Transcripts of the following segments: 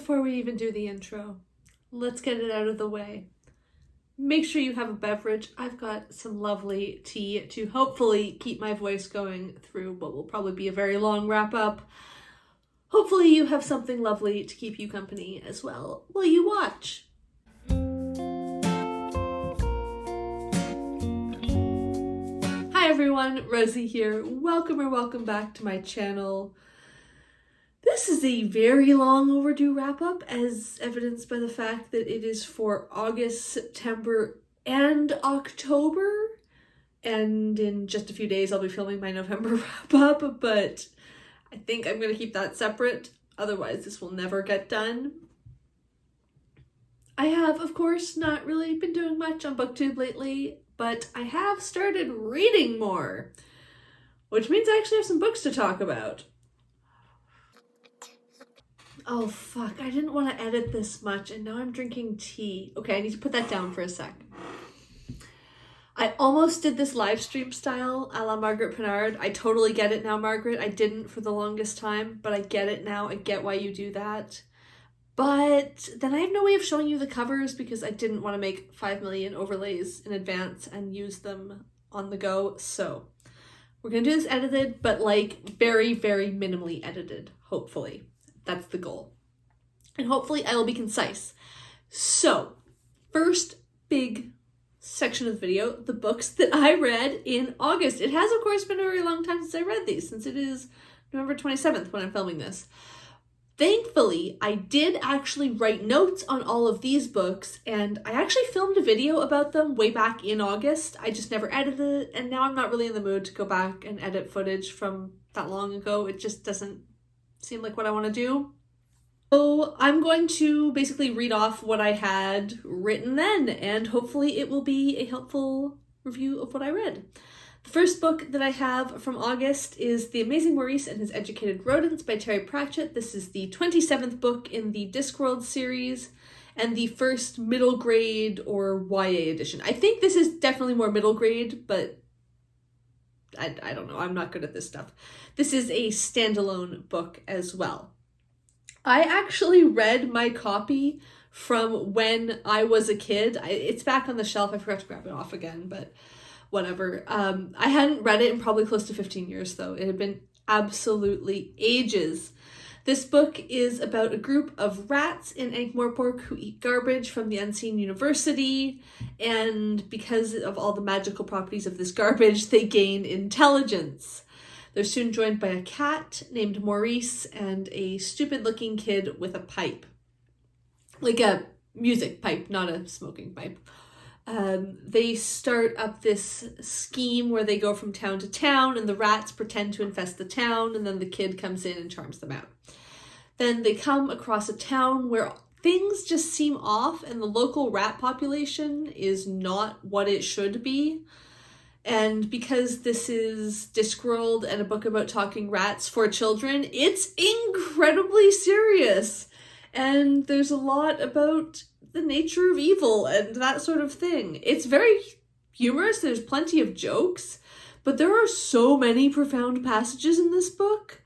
before we even do the intro, let's get it out of the way. Make sure you have a beverage. I've got some lovely tea to hopefully keep my voice going through what will probably be a very long wrap-up. Hopefully you have something lovely to keep you company as well while you watch. Hi everyone, Rosie here. Welcome back to my channel. This is a very long overdue wrap-up, as evidenced by the fact that it is for August, September, and October. And in just a few days I'll be filming my November wrap-up, but I think I'm going to keep that separate, otherwise this will never get done. I have, of course, not really been doing much on Booktube lately, but I have started reading more, which means I actually have some books to talk about. Oh fuck, I didn't want to edit this much and now I'm drinking tea. Okay, I need to put that down for a sec. I almost did this live stream style a la Margaret Pinard. I totally get it now, Margaret. I didn't for the longest time, but I get it now. I get why you do that. But then I have no way of showing you the covers because I didn't want to make 5 million overlays in advance and use them on the go. So we're going to do this edited, but like very, very minimally edited, hopefully. That's the goal. And hopefully I will be concise. So, first big section of the video, the books that I read in August. It has, of course, been a very long time since I read these, since it is November 27th when I'm filming this. Thankfully, I did actually write notes on all of these books, and I actually filmed a video about them way back in August. I just never edited it, and now I'm not really in the mood to go back and edit footage from that long ago. It just doesn't seem like what I want to do. So I'm going to basically read off what I had written then, and hopefully it will be a helpful review of what I read. The first book that I have from August is The Amazing Maurice and His Educated Rodents by Terry Pratchett. This is the 27th book in the Discworld series and the first middle grade or YA edition. I think this is definitely more middle grade, but I don't know. I'm not good at this stuff. This is a standalone book as well. I actually read my copy from when I was a kid. It's back on the shelf. I forgot to grab it off again, but whatever. I hadn't read it in probably close to 15 years though. It had been absolutely ages. This book is about a group of rats in Ankh-Morpork who eat garbage from the Unseen University, and because of all the magical properties of this garbage, they gain intelligence. They're soon joined by a cat named Maurice and a stupid-looking kid with a pipe. Like a music pipe, not a smoking pipe. They start up this scheme where they go from town to town and the rats pretend to infest the town, and then the kid comes in and charms them out. Then they come across a town where things just seem off and the local rat population is not what it should be. And because this is Discworld and a book about talking rats for children, it's incredibly serious. And there's a lot about the nature of evil and that sort of thing. It's very humorous. There's plenty of jokes, but there are so many profound passages in this book.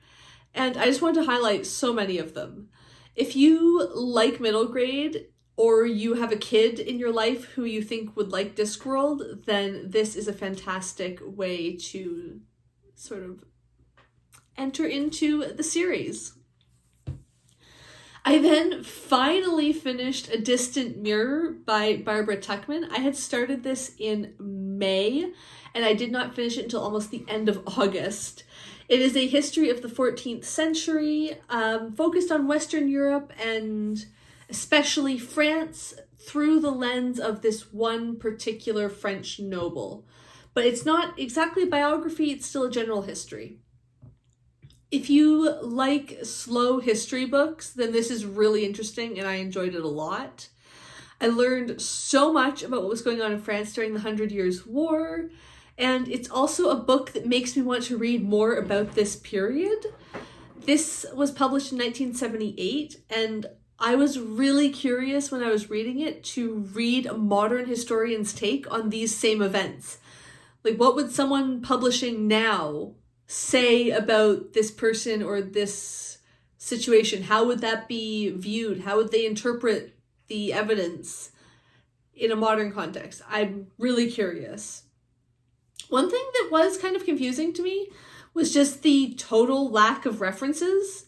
And I just want to highlight so many of them. If you like middle grade, or you have a kid in your life who you think would like Discworld, then this is a fantastic way to sort of enter into the series. I then finally finished A Distant Mirror by Barbara Tuchman. I had started this in May, and I did not finish it until almost the end of August. It is a history of the 14th century, focused on Western Europe and especially France through the lens of this one particular French noble. But it's not exactly a biography, it's still a general history. If you like slow history books, then this is really interesting and I enjoyed it a lot. I learned so much about what was going on in France during the 100 Years' War, and it's also a book that makes me want to read more about this period. This was published in 1978, and I was really curious when I was reading it to read a modern historian's take on these same events. Like, what would someone publishing now say about this person or this situation? How would that be viewed? How would they interpret the evidence in a modern context? I'm really curious. One thing that was kind of confusing to me was just the total lack of references.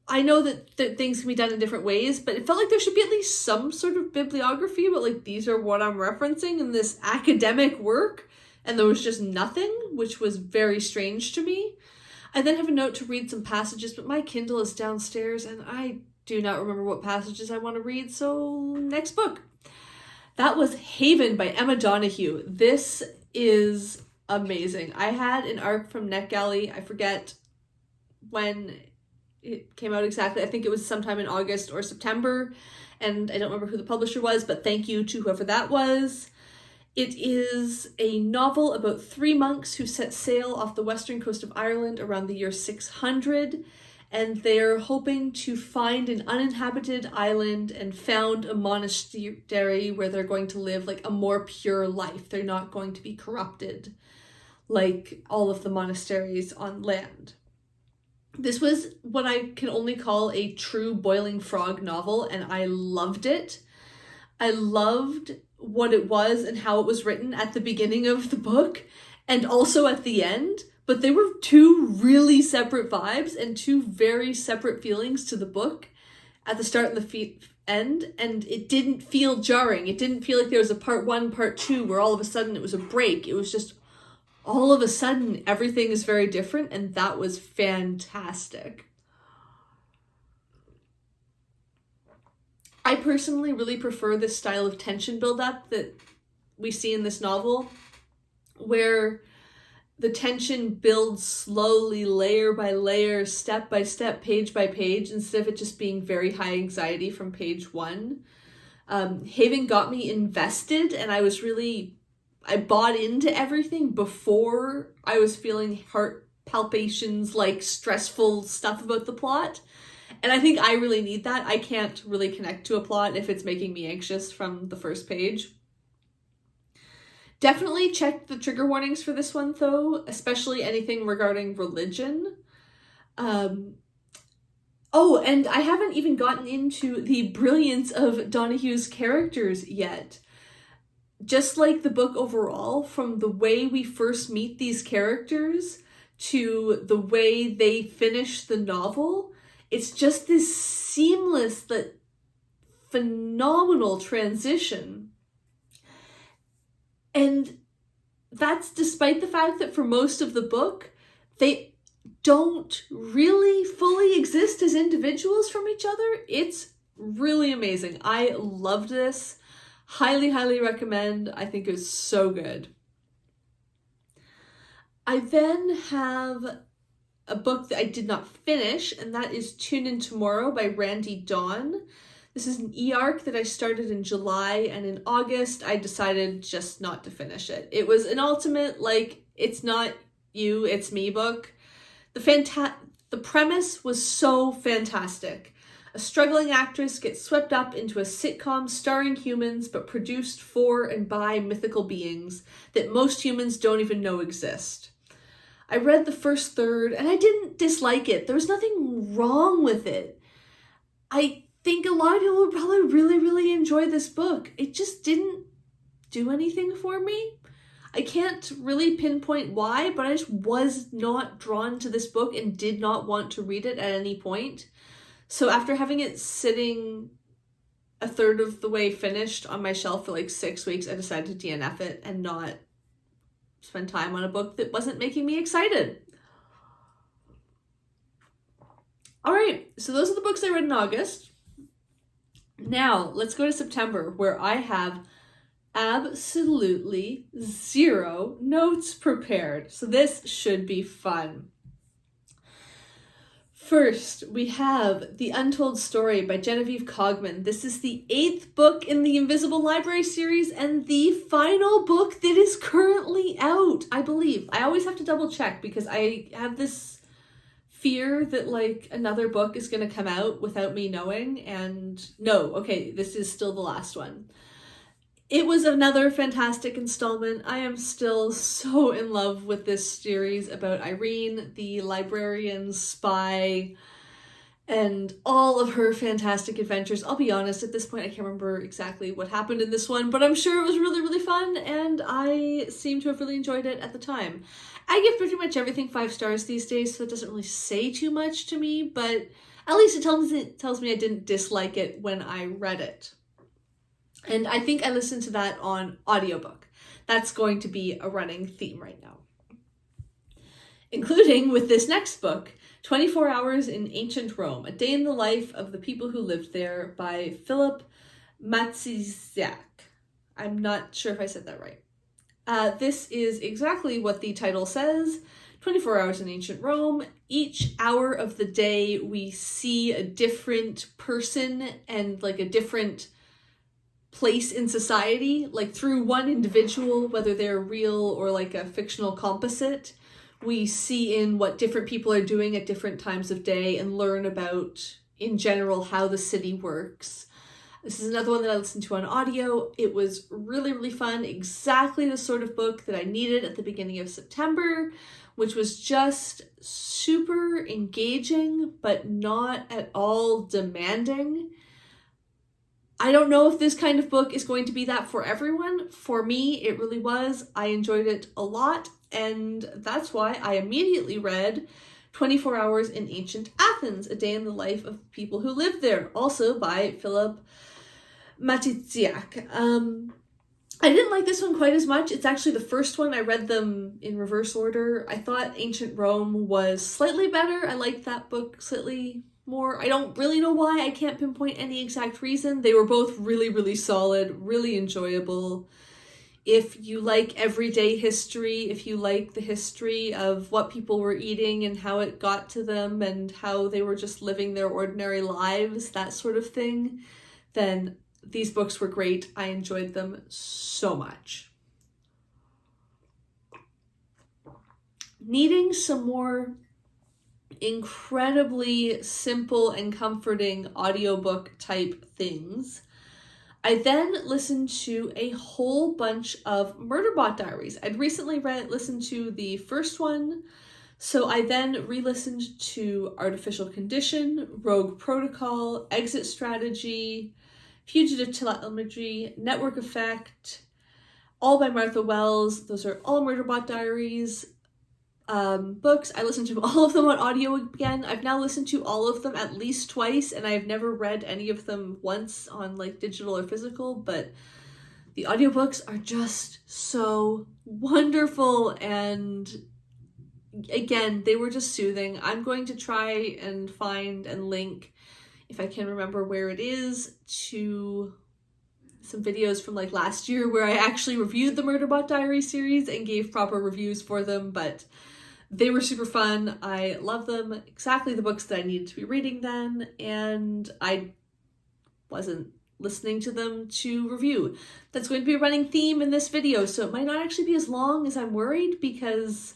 I know that things can be done in different ways, but it felt like there should be at least some sort of bibliography about like, these are what I'm referencing in this academic work, and there was just nothing, which was very strange to me. I then have a note to read some passages, but my Kindle is downstairs and I do not remember what passages I want to read, so next book. That was Haven by Emma Donoghue. This is amazing. I had an arc from NetGalley. I forget when it came out exactly. I think it was sometime in August or September, and I don't remember who the publisher was, but thank you to whoever that was. It is a novel about 3 monks who set sail off the western coast of Ireland around the year 600, and they're hoping to find an uninhabited island and found a monastery where they're going to live like a more pure life. They're not going to be corrupted like all of the monasteries on land. This was what I can only call a true boiling frog novel, and I loved it. I loved what it was and how it was written at the beginning of the book and also at the end, but they were two really separate vibes and two very separate feelings to the book at the start and the end, and it didn't feel jarring. It didn't feel like there was a part 1, part 2 where all of a sudden it was a break. It was just all of a sudden everything is very different, and that was fantastic. I personally really prefer this style of tension build-up that we see in this novel, where the tension builds slowly, layer by layer, step by step, page by page, instead of it just being very high anxiety from page 1. Haven got me invested, and I bought into everything before I was feeling heart palpitations, like stressful stuff about the plot. And I think I really need that. I can't really connect to a plot if it's making me anxious from the first page. Definitely check the trigger warnings for this one though, especially anything regarding religion. Oh, and I haven't even gotten into the brilliance of Donoghue's characters yet. Just like the book overall, from the way we first meet these characters to the way they finish the novel, it's just this seamless, phenomenal transition. And that's despite the fact that for most of the book, they don't really fully exist as individuals from each other. It's really amazing. I loved this. Highly, highly recommend. I think it was so good. I then have a book that I did not finish, and that is Tune In Tomorrow by Randee Dawn. This is an e-arc that I started in July, and in August I decided just not to finish it. It was an ultimate, it's not you, it's me book. The premise was so fantastic. A struggling actress gets swept up into a sitcom starring humans but produced for and by mythical beings that most humans don't even know exist. I read the first third and I didn't dislike it. There was nothing wrong with it. I think a lot of people would probably really, really enjoy this book. It just didn't do anything for me. I can't really pinpoint why, but I just was not drawn to this book and did not want to read it at any point. So after having it sitting a third of the way finished on my shelf for 6 weeks, I decided to DNF it and not spend time on a book that wasn't making me excited. All right, so those are the books I read in August. Now, let's go to September, where I have absolutely 0 notes prepared. So this should be fun. First, we have The Untold Story by Genevieve Cogman. This is the 8th book in the Invisible Library series and the final book that is currently out, I believe. I always have to double check because I have this fear that another book is going to come out without me knowing, and no, okay, this is still the last one. It was another fantastic installment. I am still so in love with this series about Irene, the librarian spy, and all of her fantastic adventures. I'll be honest, at this point I can't remember exactly what happened in this one, but I'm sure it was really, really fun, and I seem to have really enjoyed it at the time. I give pretty much everything 5 stars these days, so it doesn't really say too much to me, but at least it tells me I didn't dislike it when I read it. And I think I listened to that on audiobook. That's going to be a running theme right now. Including with this next book, 24 Hours in Ancient Rome, A Day in the Life of the People Who Lived There by Philip Matyszak. I'm not sure if I said that right. This is exactly what the title says. 24 Hours in Ancient Rome. Each hour of the day we see a different person and like a different place in society, like through one individual, whether they're real or like a fictional composite. We see in what different people are doing at different times of day and learn about, in general, how the city works. This is another one that I listened to on audio. It was really, really fun. Exactly the sort of book that I needed at the beginning of September, which was just super engaging, but not at all demanding. I don't know if this kind of book is going to be that for everyone. For me, it really was. I enjoyed it a lot, and that's why I immediately read 24 Hours in Ancient Athens, A Day in the Life of People Who Lived There, also by Philip Matyszak. I didn't like this one quite as much. It's actually the first one. I read them in reverse order. I thought Ancient Rome was slightly better. I liked that book slightly more. I don't really know why. I can't pinpoint any exact reason. They were both really, really solid, really enjoyable. If you like everyday history, if you like the history of what people were eating and how it got to them and how they were just living their ordinary lives, that sort of thing, then these books were great. I enjoyed them so much. Needing some more incredibly simple and comforting audiobook type things, I then listened to a whole bunch of Murderbot Diaries. I'd recently listened to the first one, so I then re-listened to Artificial Condition, Rogue Protocol, Exit Strategy, Fugitive Telemetry, Network Effect, all by Martha Wells. Those are all Murderbot Diaries books. I listened to all of them on audio again. I've now listened to all of them at least twice, and I've never read any of them once on like digital or physical, but the audiobooks are just so wonderful, and again, they were just soothing. I'm going to try and find and link, if I can remember where it is, to some videos from like last year where I actually reviewed the Murderbot Diary series and gave proper reviews for them, but they were super fun. I love them. Exactly the books that I needed to be reading then, and I wasn't listening to them to review. That's going to be a running theme in this video, so it might not actually be as long as I'm worried, because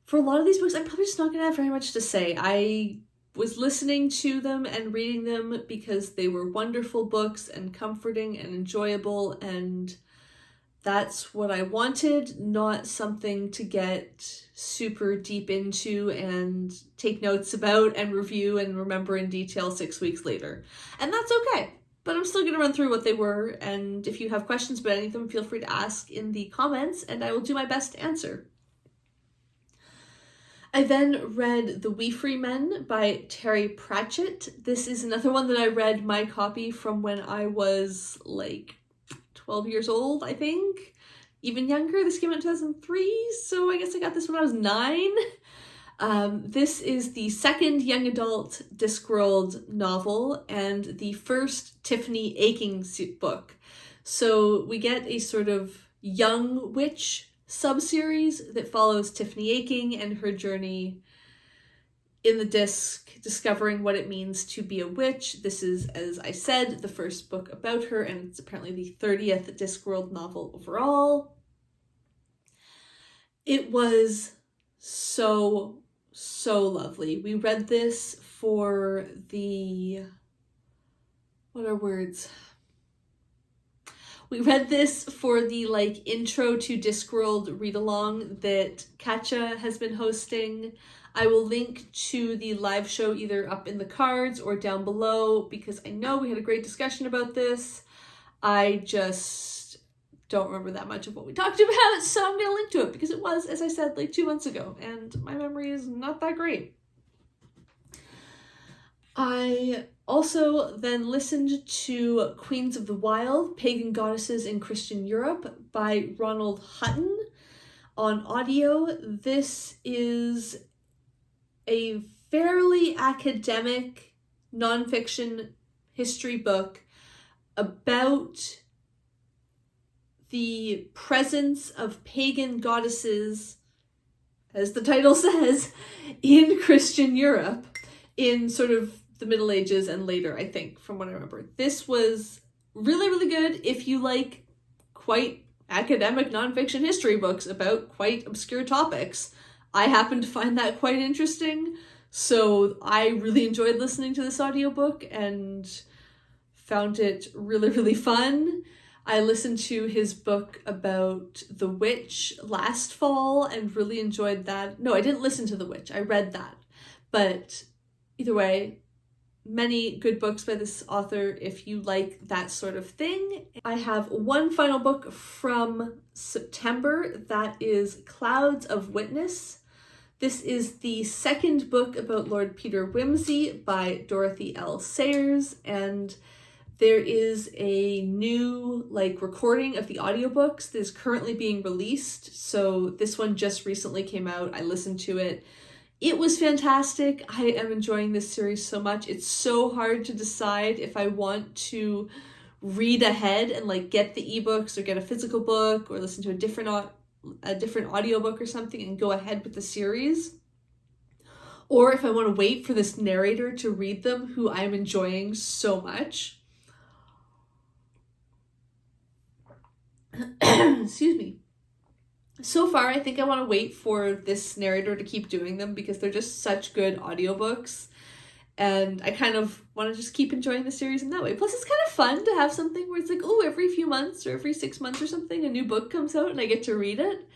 for a lot of these books, I'm probably just not going to have very much to say. I was listening to them and reading them because they were wonderful books and comforting and enjoyable, and that's what I wanted, not something to get super deep into and take notes about and review and remember in detail 6 weeks later. And that's okay, but I'm still going to run through what they were, and if you have questions about any of them, feel free to ask in the comments and I will do my best to answer. I then read The Wee Free Men by Terry Pratchett. This is another one that I read my copy from when I was like 12 years old, I think. Even younger. This came out in 2003, so I guess I got this when I was 9. This is the second young adult Discworld novel and the first Tiffany Aching book. So we get a sort of young witch sub-series that follows Tiffany Aching and her journey in the disc, discovering what it means to be a witch. This is, as I said, the first book about her, and it's apparently the 30th Discworld novel overall. It was so, so lovely. We read this for the, what are words? We read this for the like intro to Discworld read along that Katja has been hosting. I will link to the live show either up in the cards or down below because I know we had a great discussion about this. I just don't remember that much of what we talked about, so I'm going to link to it because it was, as I said, like 2 months ago, and my memory is not that great. I also then listened to Queens of the Wild, Pagan Goddesses in Christian Europe by Ronald Hutton on audio. This is a fairly academic nonfiction history book about the presence of pagan goddesses, as the title says, in Christian Europe in sort of the Middle Ages and later, I think, from what I remember. This was really, really good if you like quite academic nonfiction history books about quite obscure topics. I happen to find that quite interesting, so I really enjoyed listening to this audiobook and found it really, really fun. I listened to his book about The Witch last fall and really enjoyed that. No, I didn't listen to The Witch. I read that. But either way, many good books by this author if you like that sort of thing. I have one final book from September that is Clouds of Witness. This is the second book about Lord Peter Wimsey by Dorothy L. Sayers, and there is a new recording of the audiobooks that is currently being released. So this one just recently came out. I listened to it. It was fantastic. I am enjoying this series so much. It's so hard to decide if I want to read ahead and get the ebooks or get a physical book or listen to a different audiobook or something and go ahead with the series. Or if I want to wait for this narrator to read them, who I am enjoying so much. Excuse me. So far, I think I want to wait for this narrator to keep doing them because they're just such good audiobooks. And I kind of want to just keep enjoying the series in that way. Plus, it's kind of fun to have something where it's like, oh, every few months or every 6 months or something, a new book comes out and I get to read it.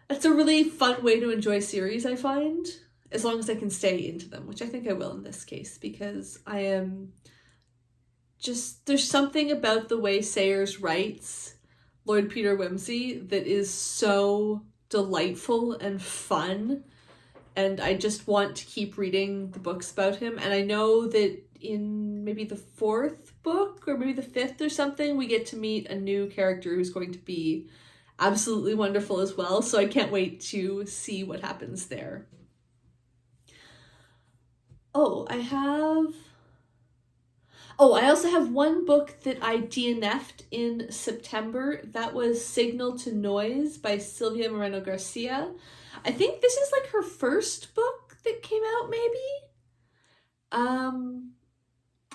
That's a really fun way to enjoy series, I find, as long as I can stay into them, which I think I will in this case, because I am just, there's something about the way Sayers writes Lord Peter Wimsey that is so delightful and fun, and I just want to keep reading the books about him. And I know that in maybe the 4th book or maybe the 5th or something, we get to meet a new character who's going to be absolutely wonderful as well, so I can't wait to see what happens there. I also have one book that I DNF'd in September. That was Signal to Noise by Silvia Moreno Garcia. I think this is her first book that came out, maybe?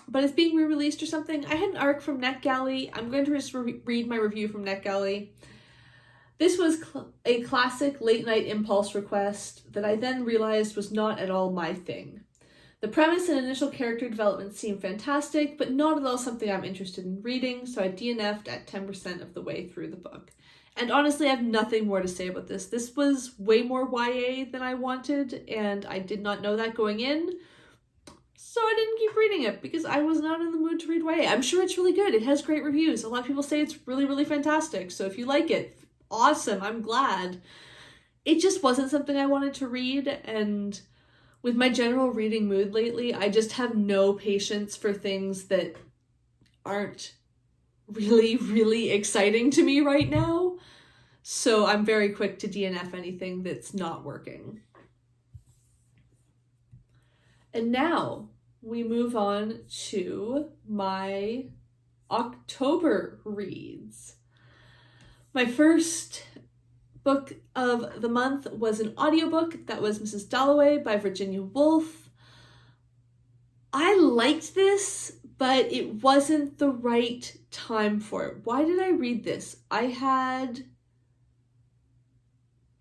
But it's being re-released or something. I had an arc from NetGalley. I'm going to just read my review from NetGalley. This was a classic late-night impulse request that I then realized was not at all my thing. The premise and initial character development seem fantastic, but not at all something I'm interested in reading, so I DNF'd at 10% of the way through the book. And honestly, I have nothing more to say about this. This was way more YA than I wanted, and I did not know that going in, so I didn't keep reading it because I was not in the mood to read YA. I'm sure it's really good. It has great reviews. A lot of people say it's really, really fantastic, so if you like it, awesome, I'm glad. It just wasn't something I wanted to read, and with my general reading mood lately, I just have no patience for things that aren't really, really exciting to me right now. So I'm very quick to DNF anything that's not working. And now we move on to my October reads. My first book of the month was an audiobook. That was Mrs. Dalloway by Virginia Woolf. I liked this, but it wasn't the right time for it. Why did I read this? Why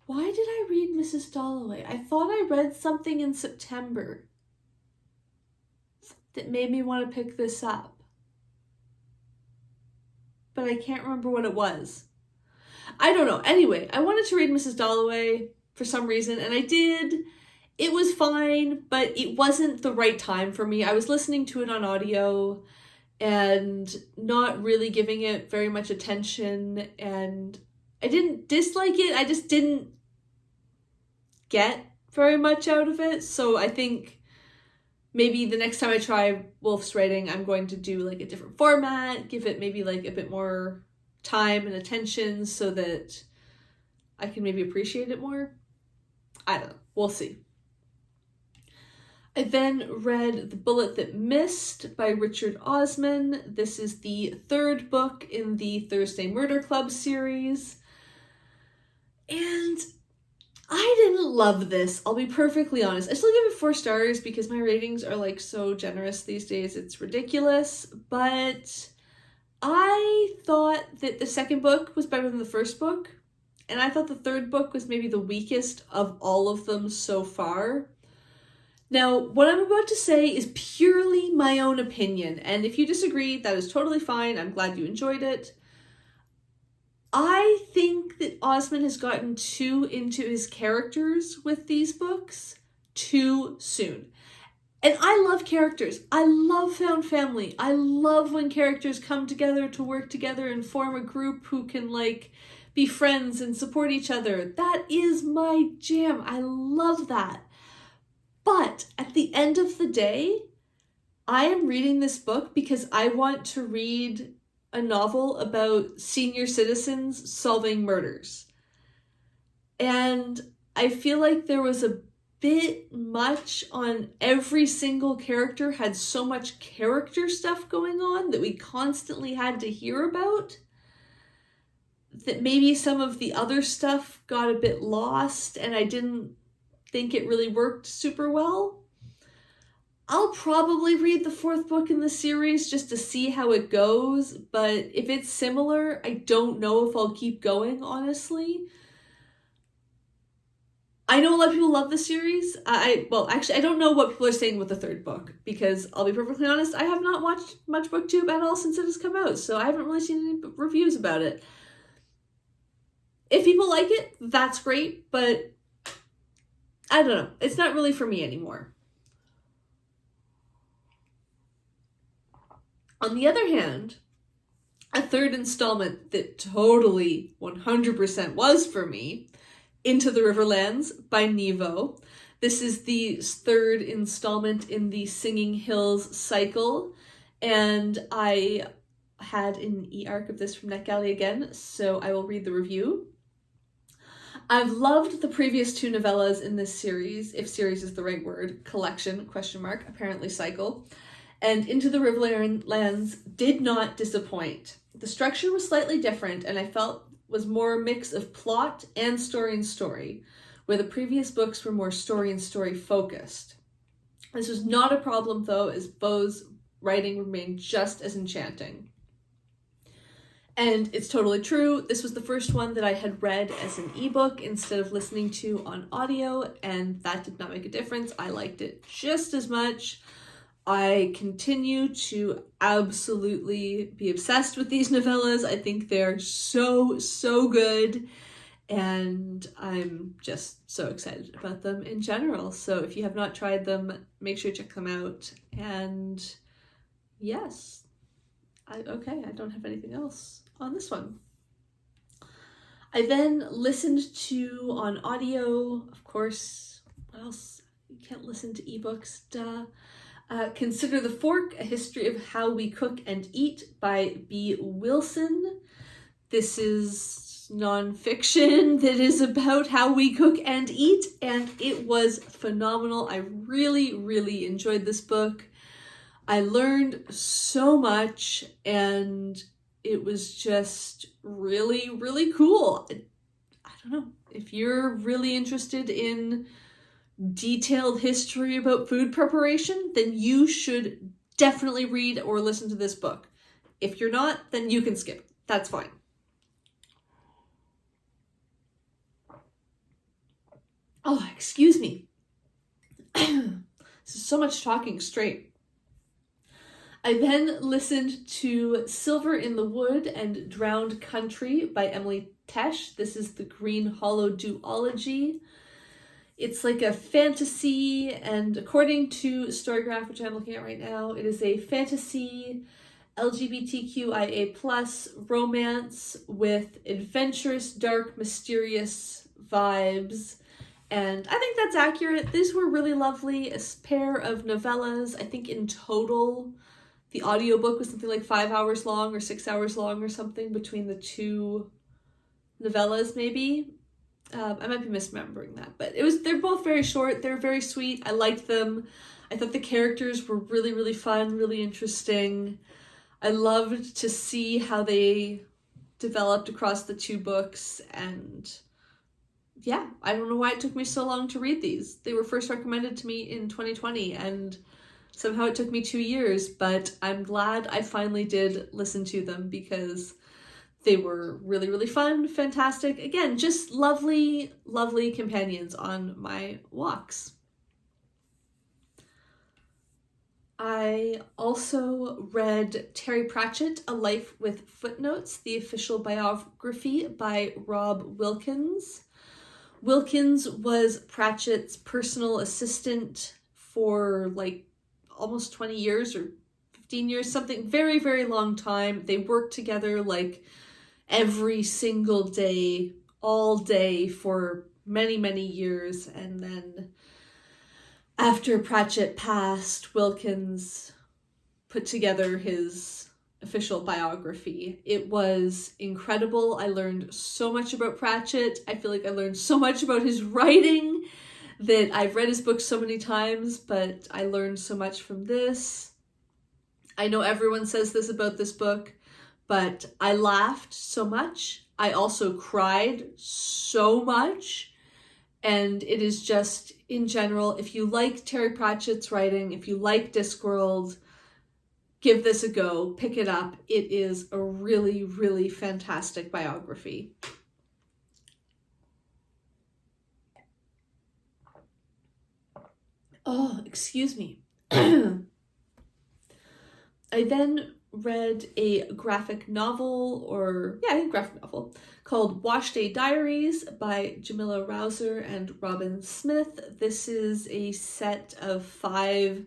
did I read Mrs. Dalloway? I thought I read something in September that made me want to pick this up. but I can't remember what it was. I don't know. Anyway, I wanted to read Mrs. Dalloway for some reason, and I did. It was fine, but it wasn't the right time for me. I was listening to it on audio and not really giving it very much attention, and I didn't dislike it. I just didn't get very much out of it. So I think maybe the next time I try Wolf's Writing, I'm going to do like a different format, give it maybe like a bit more time and attention so that I can maybe appreciate it more. I don't know. We'll see. I then read The Bullet That Missed by Richard Osman. This is the third book in the Thursday Murder Club series. And I didn't love this, I'll be perfectly honest. I still give it 4 stars because my ratings are like so generous these days, it's ridiculous. But I thought that the second book was better than the first book. And I thought the third book was maybe the weakest of all of them so far. Now, what I'm about to say is purely my own opinion, and if you disagree, that is totally fine. I'm glad you enjoyed it. I think that Osman has gotten too into his characters with these books too soon. And I love characters. I love found family. I love when characters come together to work together and form a group who can like be friends and support each other. That is my jam. I love that. But at the end of the day, I am reading this book because I want to read a novel about senior citizens solving murders. And I feel like there was a bit much on every single character, had so much character stuff going on that we constantly had to hear about, that maybe some of the other stuff got a bit lost and I didn't think it really worked super well. I'll probably read the 4th book in the series just to see how it goes, but if it's similar, I don't know if I'll keep going, honestly. I know a lot of people love the series. I don't know what people are saying with the 3rd book, because I'll be perfectly honest, I have not watched much Booktube at all since it has come out, so I haven't really seen any reviews about it. If people like it, that's great, but I don't know. It's not really for me anymore. On the other hand, a 3rd installment that totally 100% was for me, Into the Riverlands by Nevo. This is the 3rd installment in the Singing Hills cycle, and I had an e-arc of this from NetGalley again, so I will read the review. I've loved the previous 2 novellas in this series, if series is the right word, collection, ? Apparently cycle, and Into the Riverlands did not disappoint. The structure was slightly different, and I felt was more a mix of plot and story, where the previous books were more story and story focused. This was not a problem though, as Beau's writing remained just as enchanting. And it's totally true. This was the first one that I had read as an ebook instead of listening to on audio, and that did not make a difference. I liked it just as much. I continue to absolutely be obsessed with these novellas. I think they're so, so good, and I'm just so excited about them in general. So if you have not tried them, make sure to check them out. And yes, I don't have anything else on this one. I then listened to on audio, of course, what else? You can't listen to ebooks, duh. Consider the Fork, A History of How We Cook and Eat by B. Wilson. This is nonfiction that is about how we cook and eat, and it was phenomenal. I really, really enjoyed this book. I learned so much, and it was just really, really cool. I don't know, if you're really interested in detailed history about food preparation, then you should definitely read or listen to this book. If you're not, then you can skip. That's fine. Oh, excuse me. This is so much talking straight. I then listened to Silver in the Wood and Drowned Country by Emily Tesh. This is the Green Hollow duology. It's like a fantasy, and according to Storygraph, which I'm looking at right now, it is a fantasy LGBTQIA+ romance with adventurous, dark, mysterious vibes. And I think that's accurate. These were really lovely. A pair of novellas. I think in total, the audiobook was something like 5 hours long or 6 hours long or something between the two novellas, maybe. I might be misremembering that, but they're both very short. They're very sweet. I liked them. I thought the characters were really, really fun, really interesting. I loved to see how they developed across the two books, and yeah, I don't know why it took me so long to read these. They were first recommended to me in 2020, and somehow it took me 2 years, but I'm glad I finally did listen to them because they were really, really fun, fantastic. Again, just lovely, lovely companions on my walks. I also read Terry Pratchett, A Life with Footnotes, the official biography by Rob Wilkins. Wilkins was Pratchett's personal assistant for like almost 20 years or 15 years, something very, very long time. They worked together like every single day, all day for many, many years. And then after Pratchett passed, Wilkins put together his official biography. It was incredible. I learned so much about Pratchett. I feel like I learned so much about his writing that I've read his books so many times, but I learned so much from this. I know everyone says this about this book, but I laughed so much. I also cried so much. And it is just, in general, if you like Terry Pratchett's writing, if you like Discworld, give this a go, pick it up. It is a really, really fantastic biography. Oh, excuse me. I then read a graphic novel, graphic novel, called Wash Day Diaries by Jamila Rouser and Robin Smith. This is a set of 5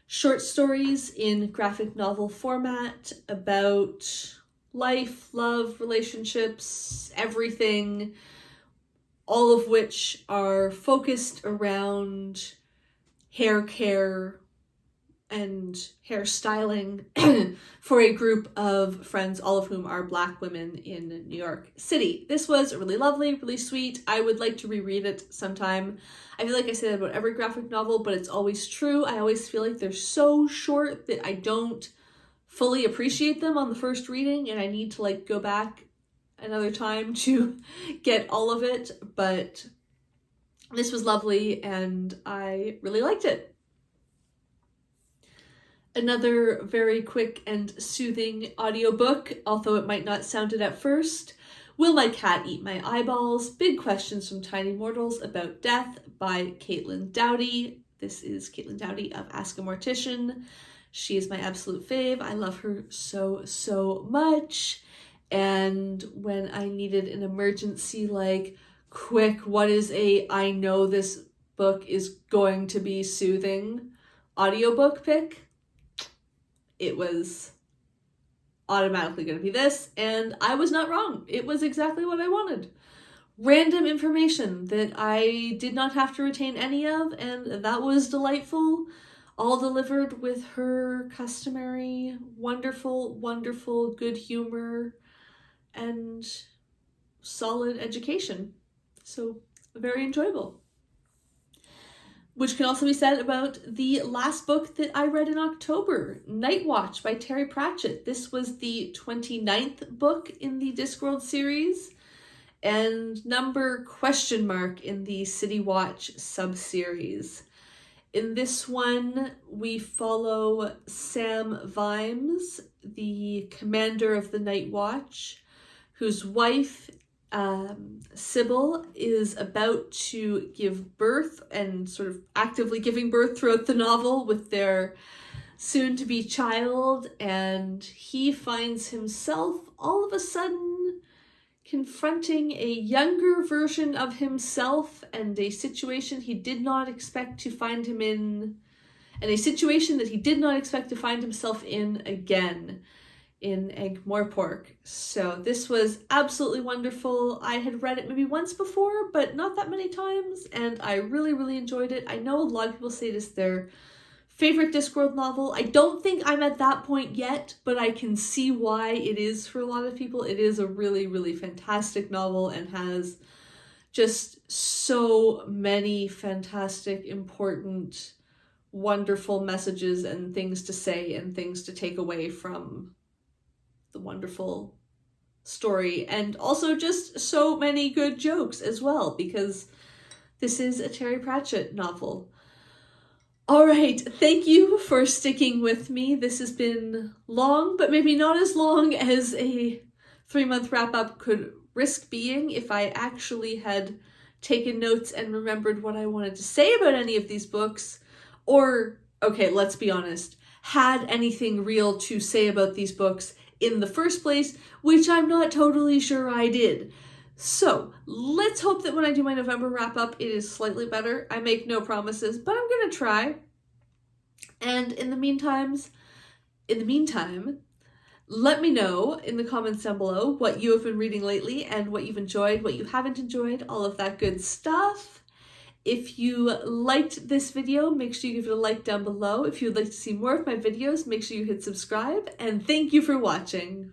short stories in graphic novel format about life, love, relationships, everything, all of which are focused around hair care and hairstyling for a group of friends, all of whom are Black women in New York City. This was really lovely, really sweet. I would like to reread it sometime. I feel like I say that about every graphic novel, but it's always true. I always feel like they're so short that I don't fully appreciate them on the first reading, and I need to like go back another time to get all of it. But this was lovely and I really liked it. Another very quick and soothing audiobook, although it might not sound it at first, Will My Cat Eat My Eyeballs? Big Questions from Tiny Mortals About Death by Caitlin Dowdy. This is Caitlin Dowdy of Ask a Mortician. She is my absolute fave. I love her so, so much. And when I needed an emergency, like, quick, what is I know this book is going to be soothing audiobook pick, it was automatically going to be this, and I was not wrong. It was exactly what I wanted. Random information that I did not have to retain any of, and that was delightful. All delivered with her customary wonderful, wonderful good humor and solid education. So very enjoyable. Which can also be said about the last book that I read in October, Night Watch by Terry Pratchett. This was the 29th book in the Discworld series and number ? In the City Watch sub-series. In this one, we follow Sam Vimes, the commander of the Night Watch, whose wife Sybil is about to give birth and sort of actively giving birth throughout the novel with their soon-to-be child, and he finds himself all of a sudden confronting a younger version of himself and a situation he did not expect to find him in, and a situation that he did not expect to find himself in again in Ankh-Morpork. So this was absolutely wonderful. I had read it maybe once before, but not that many times, and I really, really enjoyed it. I know a lot of people say it is their favorite Discworld novel. I don't think I'm at that point yet, but I can see why it is for a lot of people. It is a really, really fantastic novel and has just so many fantastic, important, wonderful messages and things to say and things to take away from the wonderful story. And also just so many good jokes as well, because this is a Terry Pratchett novel. All right, thank you for sticking with me. This has been long, but maybe not as long as a 3-month wrap-up could risk being if I actually had taken notes and remembered what I wanted to say about any of these books, or, okay, let's be honest, had anything real to say about these books in the first place, which I'm not totally sure I did. So let's hope that when I do my November wrap-up, it is slightly better. I make no promises, but I'm gonna try. And in the meantime, let me know in the comments down below what you have been reading lately and what you've enjoyed, what you haven't enjoyed, all of that good stuff. If you liked this video, make sure you give it a like down below. If you'd like to see more of my videos, make sure you hit subscribe, and thank you for watching.